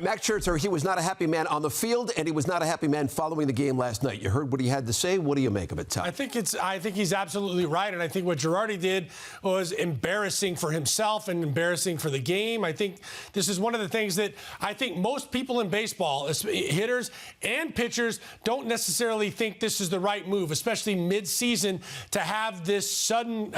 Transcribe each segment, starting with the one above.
Max Scherzer, he was not a happy man on the field, and he was not a happy man following the game last night. You heard what he had to say. What do you make of it, Todd? I think he's absolutely right, and I think what Girardi did was embarrassing for himself and embarrassing for the game. I think this is one of the things that I think most people in baseball, hitters and pitchers, don't necessarily think this is the right move, especially mid-season, to have this sudden,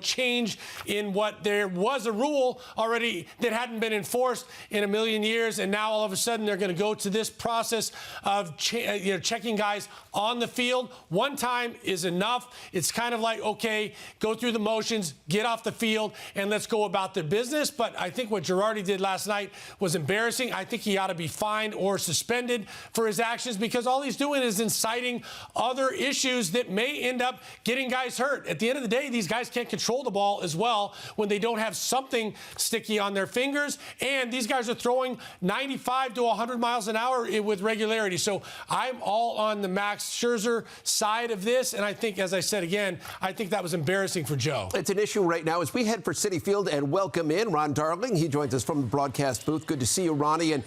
change in what there was a rule already that hadn't been enforced in a million years, and now all of a sudden they're going to go to this process of checking guys on the field. One time is enough. It's kind of like, okay, go through the motions, get off the field, and let's go about the business. But I think what Girardi did last night was embarrassing. I think he ought to be fined or suspended for his actions, because all he's doing is inciting other issues that may end up getting guys hurt. At the end of the day, these guys can't control the ball as well when they don't have something sticky on their fingers, and these guys are throwing 95 to 100 miles an hour with regularity. So I'm all on the Max Scherzer side of this, and I think, as I said again, I think that was embarrassing for Joe. It's an issue right now as we head for Citi Field and welcome in Ron Darling. He joins us from the broadcast booth. Good to see you, Ronnie. And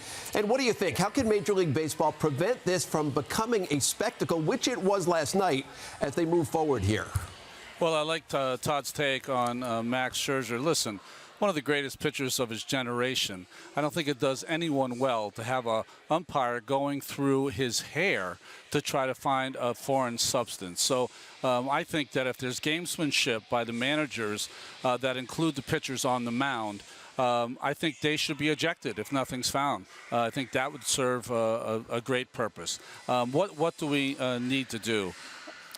what do you think? How can Major League Baseball prevent this from becoming a spectacle, which it was last night, as they move forward here? Well, I like Todd's take on Max Scherzer. Listen, one of the greatest pitchers of his generation. I don't think it does anyone well to have an umpire going through his hair to try to find a foreign substance. So I think that if there's gamesmanship by the managers that include the pitchers on the mound, I think they should be ejected if nothing's found. I think that would serve a great purpose. What do we need to do?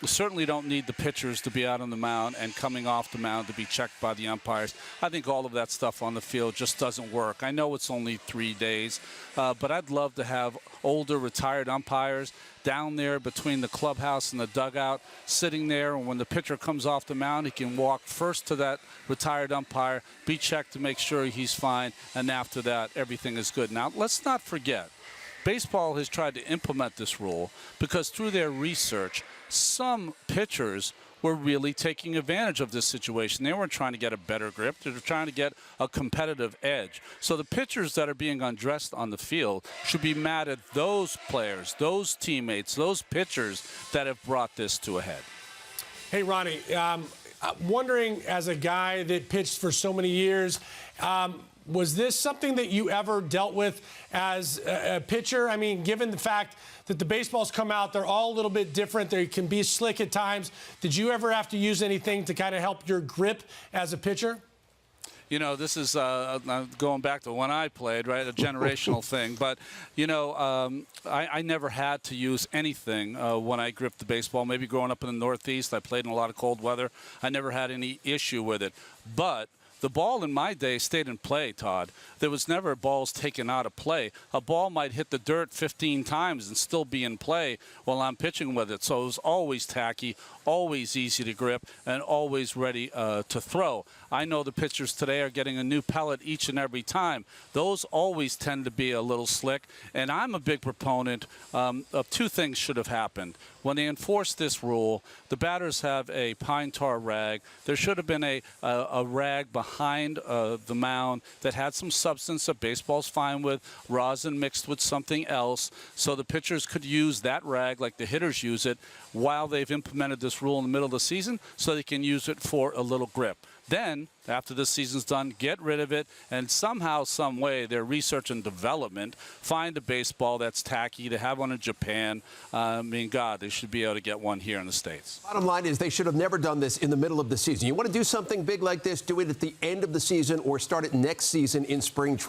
We certainly don't need the pitchers to be out on the mound and coming off the mound to be checked by the umpires. I think all of that stuff on the field just doesn't work. I know it's only 3 days, but I'd love to have older retired umpires down there between the clubhouse and the dugout, sitting there, and when the pitcher comes off the mound, he can walk first to that retired umpire, be checked to make sure he's fine, and after that, everything is good. Now, let's not forget, baseball has tried to implement this rule because through their research, some pitchers were really taking advantage of this situation. They weren't trying to get a better grip. They were trying to get a competitive edge. So the pitchers that are being undressed on the field should be mad at those players, those teammates, those pitchers that have brought this to a head. Hey, Ronnie, I'm wondering, as a guy that pitched for so many years, was this something that you ever dealt with as a pitcher? I mean, given the fact that the baseballs come out, they're all a little bit different. They can be slick at times. Did you ever have to use anything to kind of help your grip as a pitcher? You know, this is going back to when I played, right, a generational thing. But, I never had to use anything when I gripped the baseball. Maybe growing up in the Northeast, I played in a lot of cold weather. I never had any issue with it. But the ball in my day stayed in play, Todd. There was never balls taken out of play. A ball might hit the dirt 15 times and still be in play while I'm pitching with it. So it was always tacky, always easy to grip, and always ready to throw. I know the pitchers today are getting a new pellet each and every time. Those always tend to be a little slick. And I'm a big proponent of two things should have happened. When they enforced this rule, the batters have a pine tar rag. There should have been a rag behind the mound that had some substance that baseball's fine with, rosin mixed with something else, so the pitchers could use that rag like the hitters use it while they've implemented this rule in the middle of the season, so they can use it for a little grip. Then, after this season's done, get rid of it, and somehow, some way, their research and development find a baseball that's tacky to have one in Japan. I mean, God, they should be able to get one here in the States. Bottom line is they should have never done this in the middle of the season. You want to do something big like this, do it at the end of the season or start it next season in spring training.